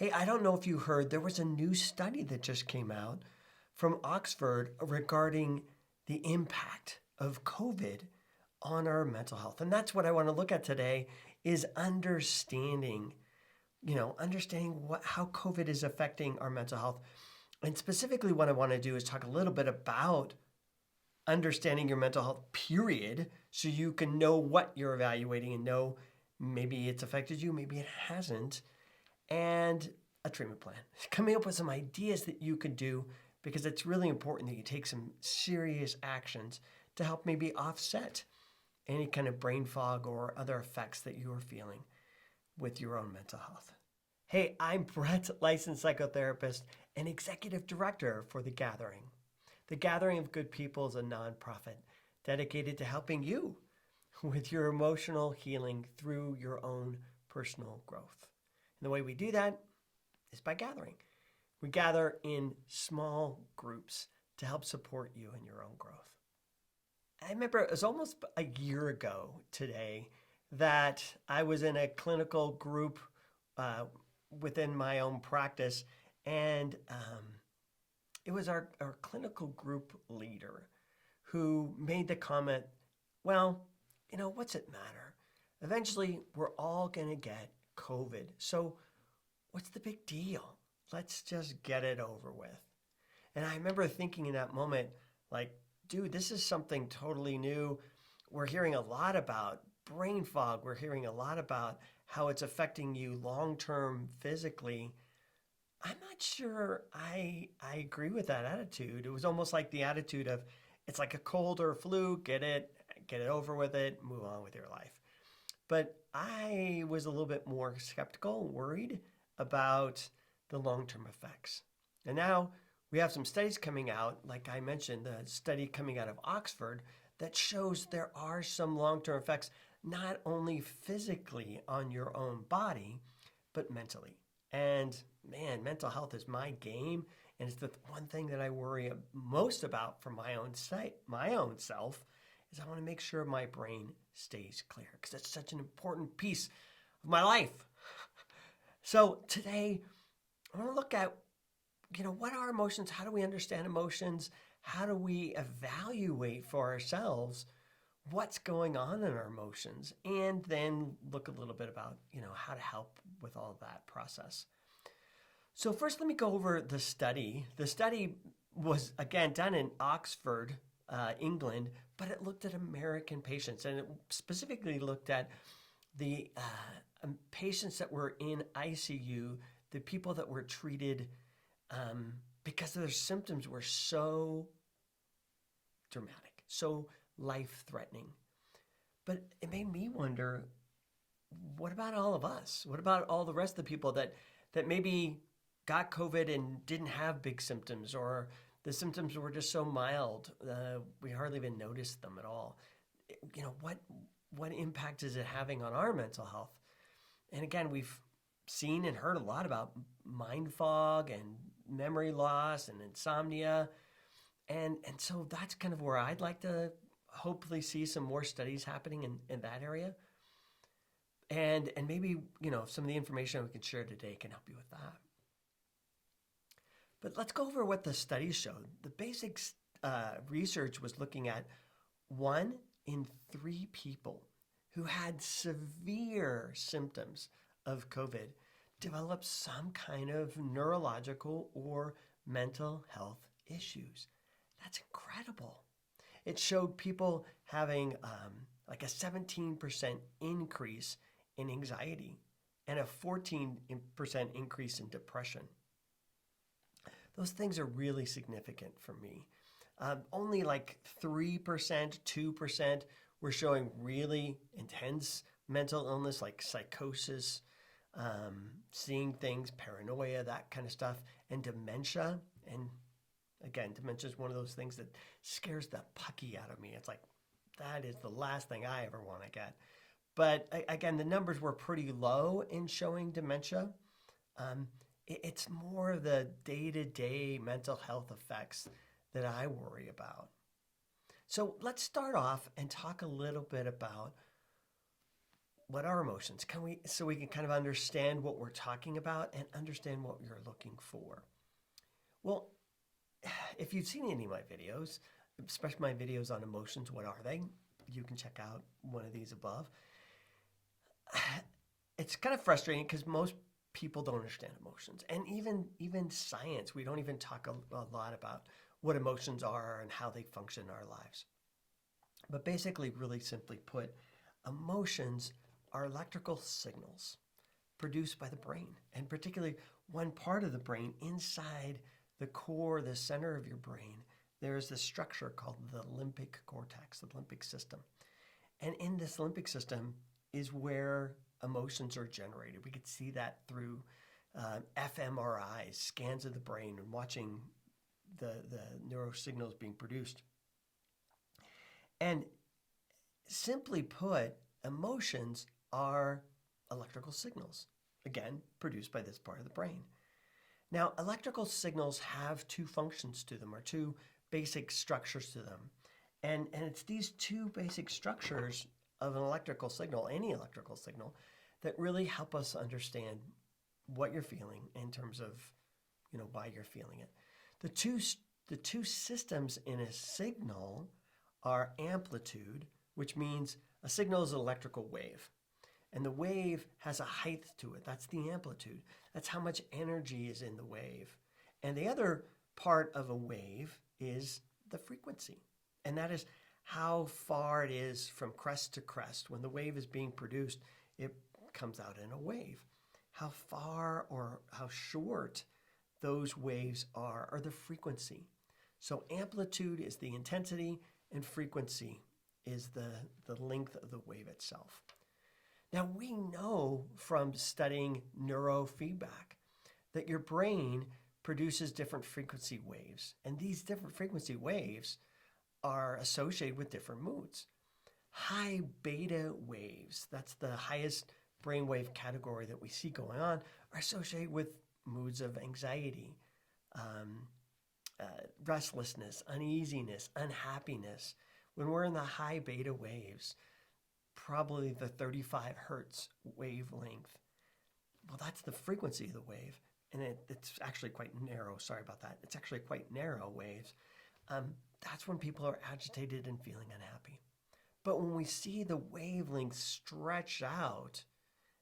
Hey, I don't know if you heard, there was a new study that just came out from Oxford regarding the impact of COVID on our mental health. And that's what I want to look at today is understanding how COVID is affecting our mental health. And specifically what I want to do is talk a little bit about understanding your mental health, period, so you can know what you're evaluating and know maybe it's affected you, maybe it hasn't, and a treatment plan. Coming up with some ideas that you could do because it's really important that you take some serious actions to help maybe offset any kind of brain fog or other effects that you are feeling with your own mental health. Hey, I'm Brett, licensed psychotherapist and executive director for The Gathering. The Gathering of Good People is a nonprofit dedicated to helping you with your emotional healing through your own personal growth. And the way we do that is by gathering. We gather in small groups to help support you in your own growth. I remember it was almost a year ago today that I was in a clinical group within my own practice, and it was our clinical group leader who made the comment, well, what's it matter? Eventually, we're all going to get COVID. So what's the big deal? Let's just get it over with. And I remember thinking in that moment, like, dude, this is something totally new. We're hearing a lot about brain fog. We're hearing a lot about how it's affecting you long-term physically. I'm not sure I agree with that attitude. It was almost like the attitude of, it's like a cold or a flu, get it over with it, move on with your life. But I was a little bit more skeptical, worried about the long-term effects. And now we have some studies coming out, like I mentioned, the study coming out of Oxford that shows there are some long-term effects, not only physically on your own body, but mentally. And man, mental health is my game. And it's the one thing that I worry most about for my own self is I want to make sure my brain stays clear because it's such an important piece of my life. So today, I want to look at, what are emotions? How do we understand emotions? How do we evaluate for ourselves what's going on in our emotions? And then look a little bit about, how to help with all of that process. So first, let me go over the study. The study was, again, done in Oxford, England, but it looked at American patients, and it specifically looked at the patients that were in ICU, the people that were treated because their symptoms were so dramatic, so life-threatening. But it made me wonder, what about all of us? What about all the rest of the people that maybe got COVID and didn't have big symptoms, or the symptoms were just so mild, we hardly even noticed them at all? What impact is it having on our mental health? And again, we've seen and heard a lot about mind fog and memory loss and insomnia. And so that's kind of where I'd like to hopefully see some more studies happening in that area. And maybe, some of the information we can share today can help you with that. But let's go over what the studies showed. The basic research was looking at 1 in 3 people who had severe symptoms of COVID developed some kind of neurological or mental health issues. That's incredible. It showed people having like a 17% increase in anxiety and a 14% increase in depression. Those things are really significant for me. Only like 3%, 2% were showing really intense mental illness like psychosis, seeing things, paranoia, that kind of stuff, and dementia. And again, dementia is one of those things that scares the pucky out of me. It's like, that is the last thing I ever want to get. But again, the numbers were pretty low in showing dementia. It's more of the day-to-day mental health effects that I worry about. So let's start off and talk a little bit about what are emotions? So we can kind of understand what we're talking about and understand what you're looking for. Well, if you've seen any of my videos, especially my videos on emotions, what are they? You can check out one of these above. It's kind of frustrating because most people don't understand emotions, and even science, we don't even talk a lot about what emotions are and how they function in our lives. But basically, really simply put, emotions are electrical signals produced by the brain, and particularly one part of the brain inside the core, the center of your brain. There is this structure called the limbic cortex, the limbic system. And in this limbic system is where emotions are generated. We could see that through fMRIs, scans of the brain, and watching the neurosignals being produced. And simply put, emotions are electrical signals, again, produced by this part of the brain. Now, electrical signals have two functions to them, or two basic structures to them. And it's these two basic structures of an electrical signal, any electrical signal, that really help us understand what you're feeling in terms of, why you're feeling it. The two systems in a signal are amplitude, which means a signal is an electrical wave. And the wave has a height to it. That's the amplitude. That's how much energy is in the wave. And the other part of a wave is the frequency. And that is how far it is from crest to crest. When the wave is being produced, it comes out in a wave. How far or how short those waves are the frequency. So amplitude is the intensity, and frequency is the length of the wave itself. Now, we know from studying neurofeedback that your brain produces different frequency waves, and these different frequency waves are associated with different moods. High beta waves, that's the highest brainwave category that we see going on, are associated with moods of anxiety, restlessness, uneasiness, unhappiness. When we're in the high beta waves, probably the 35 hertz wavelength, well, that's the frequency of the wave. And it's actually quite narrow. Sorry about that. It's actually quite narrow waves. That's when people are agitated and feeling unhappy. But when we see the wavelength stretch out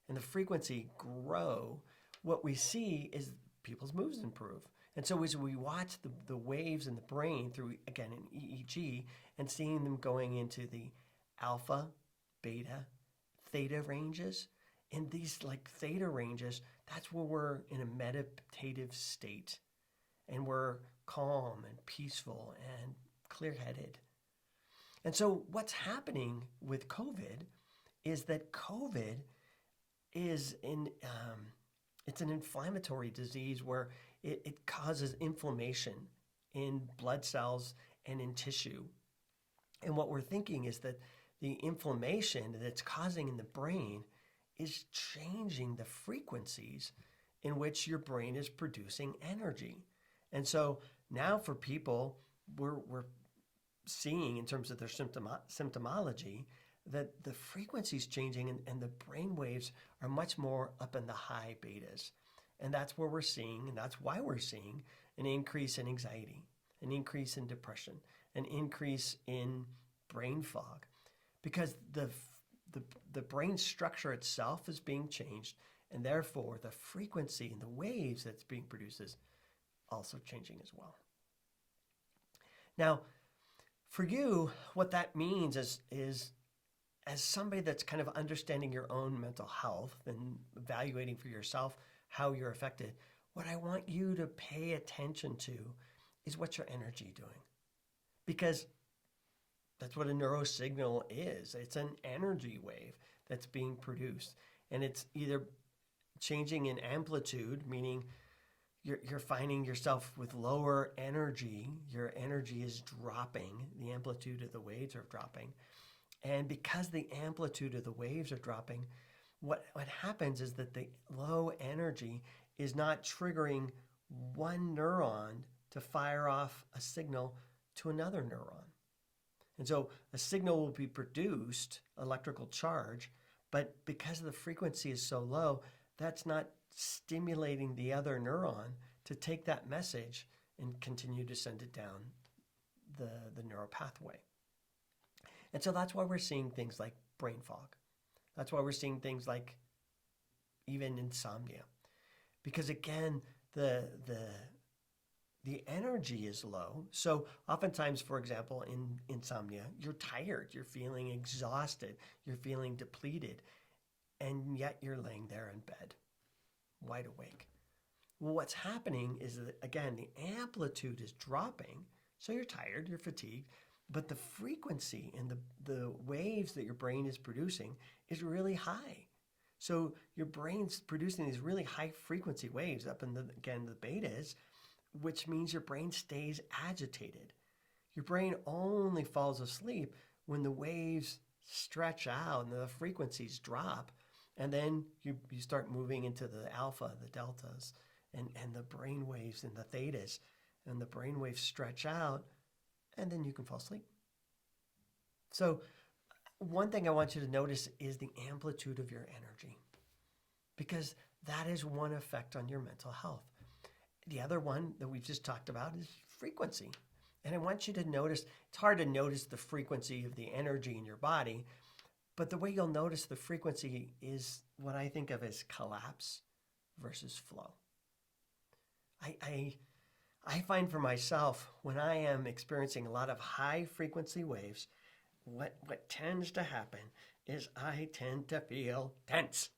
and the frequency grow, what we see is people's moods improve. And so as we watch the waves in the brain through, again, an EEG, and seeing them going into the alpha, beta, theta ranges, in these theta ranges, that's where we're in a meditative state, and we're calm and peaceful and clear-headed. And so what's happening with COVID is that COVID is it's an inflammatory disease where it causes inflammation in blood cells and in tissue. And what we're thinking is that the inflammation that it's causing in the brain is changing the frequencies in which your brain is producing energy. And so now for people, we're seeing in terms of their symptomology that the frequency is changing, and the brain waves are much more up in the high betas. And that's where we're seeing, and that's why we're seeing an increase in anxiety, an increase in depression, an increase in brain fog, because the brain structure itself is being changed, and therefore the frequency and the waves that's being produced is also changing as well. Now, for you, what that means is as somebody that's kind of understanding your own mental health and evaluating for yourself how you're affected, what I want you to pay attention to is what's your energy doing. Because that's what a neurosignal is. It's an energy wave that's being produced. And it's either changing in amplitude, meaning you're finding yourself with lower energy. Your energy is dropping. The amplitude of the waves are dropping. And because the amplitude of the waves are dropping, what happens is that the low energy is not triggering one neuron to fire off a signal to another neuron. And so a signal will be produced, electrical charge, But because the frequency is so low, that's not stimulating the other neuron to take that message and continue to send it down the neural pathway. And so that's why we're seeing things like brain fog. That's why we're seeing things like even insomnia. Because again, the energy is low. So oftentimes, for example, in insomnia, you're tired, you're feeling exhausted, you're feeling depleted, and yet you're laying there in bed, wide awake. Well, what's happening is that, again, the amplitude is dropping. So you're tired, you're fatigued, but the frequency and the waves that your brain is producing is really high. So your brain's producing these really high frequency waves up in the betas, which means your brain stays agitated. Your brain only falls asleep when the waves stretch out and the frequencies drop. And then you start moving into the alpha, the deltas, and the brain waves and the thetas. And the brain waves stretch out, and then you can fall asleep. So one thing I want you to notice is the amplitude of your energy, because that is one effect on your mental health. The other one that we've just talked about is frequency. And I want you to notice, it's hard to notice the frequency of the energy in your body, but the way you'll notice the frequency is what I think of as collapse versus flow. I find for myself, when I am experiencing a lot of high frequency waves, what tends to happen is I tend to feel tense.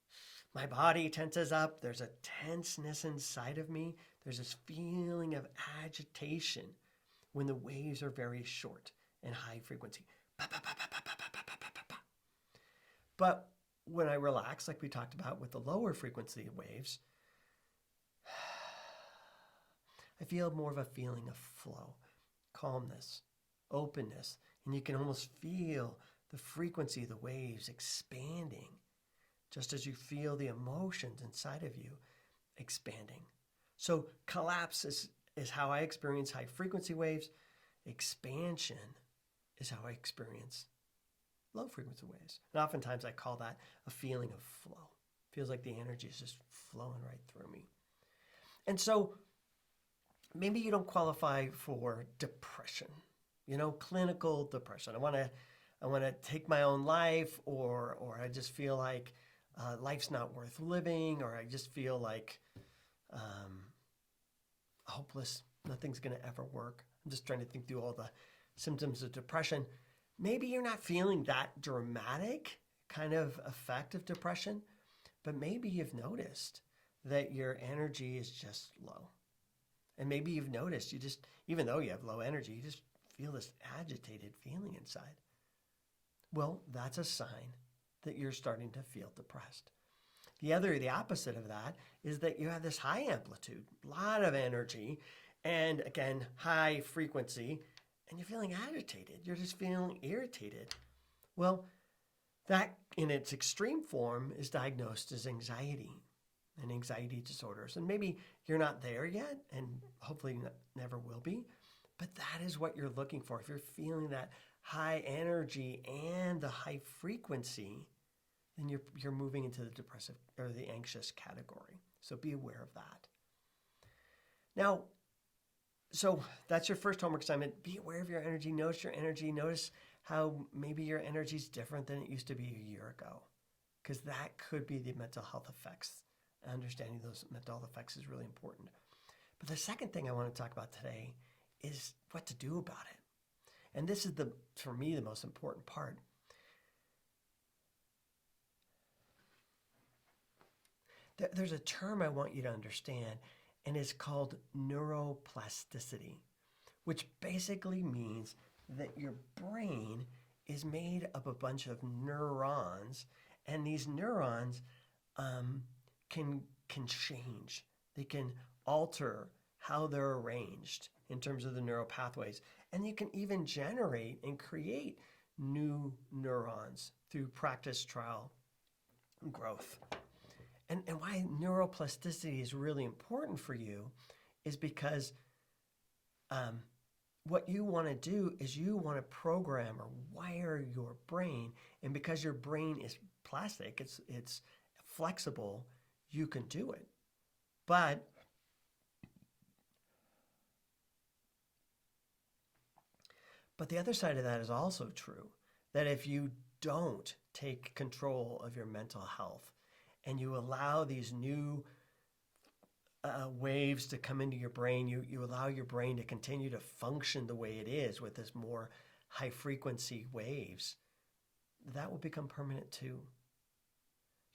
My body tenses up. There's a tenseness inside of me. There's this feeling of agitation when the waves are very short and high frequency. But when I relax, like we talked about with the lower frequency waves, I feel more of a feeling of flow, calmness, openness, and you can almost feel the frequency of the waves expanding, just as you feel the emotions inside of you expanding. So collapse is how I experience high frequency waves. Expansion is how I experience low frequency waves. And oftentimes I call that a feeling of flow. It feels like the energy is just flowing right through me. And so maybe you don't qualify for depression, clinical depression. I want to take my own life, or I just feel like life's not worth living, or I just feel like hopeless. Nothing's going to ever work. I'm just trying to think through all the symptoms of depression. Maybe you're not feeling that dramatic kind of effect of depression, but maybe you've noticed that your energy is just low. And maybe you've noticed even though you have low energy, you just feel this agitated feeling inside. Well, that's a sign that you're starting to feel depressed. The opposite of that is that you have this high amplitude, a lot of energy, and again, high frequency, and you're feeling agitated. You're just feeling irritated. Well, that in its extreme form is diagnosed as anxiety and anxiety disorders. And maybe you're not there yet, and hopefully never will be, but that is what you're looking for. If you're feeling that high energy and the high frequency, then you're moving into the depressive or the anxious category. So be aware of that. Now, so that's your first homework assignment. Be aware of your energy. Notice your energy. Notice how maybe your energy is different than it used to be a year ago, because that could be the mental health effects. Understanding those mental health effects is really important. But the second thing I want to talk about today is what to do about it. And this is for me, the most important part. There's a term I want you to understand, and it's called neuroplasticity, which basically means that your brain is made of a bunch of neurons, and these neurons can change. They can alter how they're arranged in terms of the neural pathways. And you can even generate and create new neurons through practice, trial, and growth. And why neuroplasticity is really important for you is because what you want to do is you want to program or wire your brain. And because your brain is plastic, it's flexible, you can do it. But the other side of that is also true, that if you don't take control of your mental health and you allow these new waves to come into your brain, you allow your brain to continue to function the way it is with this more high frequency waves, that will become permanent too.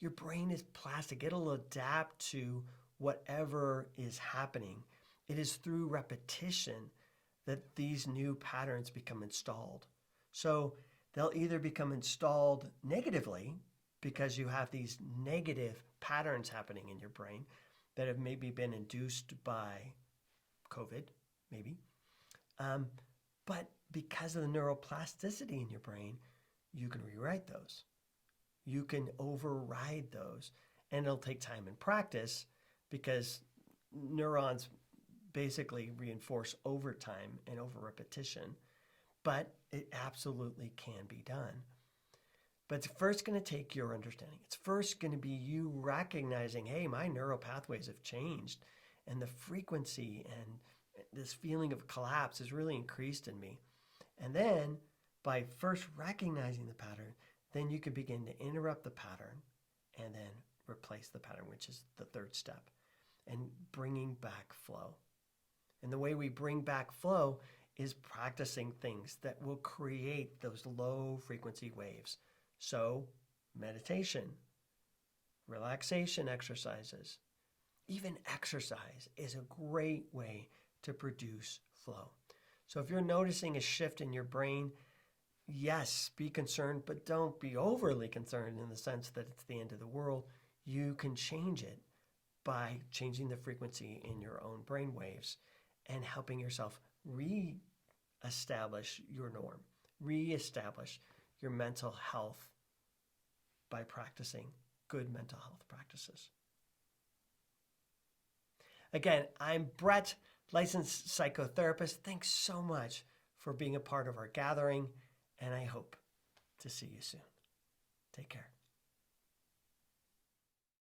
Your brain is plastic. It'll adapt to whatever is happening. It is through repetition that these new patterns become installed. So they'll either become installed negatively because you have these negative patterns happening in your brain that have maybe been induced by COVID, maybe. But because of the neuroplasticity in your brain, you can rewrite those. You can override those. And it'll take time and practice because neurons basically reinforce over time and over repetition. But it absolutely can be done. But it's first going to take your understanding. It's first going to be you recognizing, hey, my neural pathways have changed and the frequency and this feeling of collapse has really increased in me. And then by first recognizing the pattern, then you can begin to interrupt the pattern and then replace the pattern, which is the third step, and bringing back flow. And the way we bring back flow is practicing things that will create those low frequency waves. So meditation, relaxation exercises, even exercise is a great way to produce flow. So if you're noticing a shift in your brain, yes, be concerned, but don't be overly concerned in the sense that it's the end of the world. You can change it by changing the frequency in your own brain waves and helping yourself re-establish your norm, re-establish your mental health by practicing good mental health practices. Again, I'm Brett, licensed psychotherapist. Thanks so much for being a part of our gathering, and I hope to see you soon. Take care.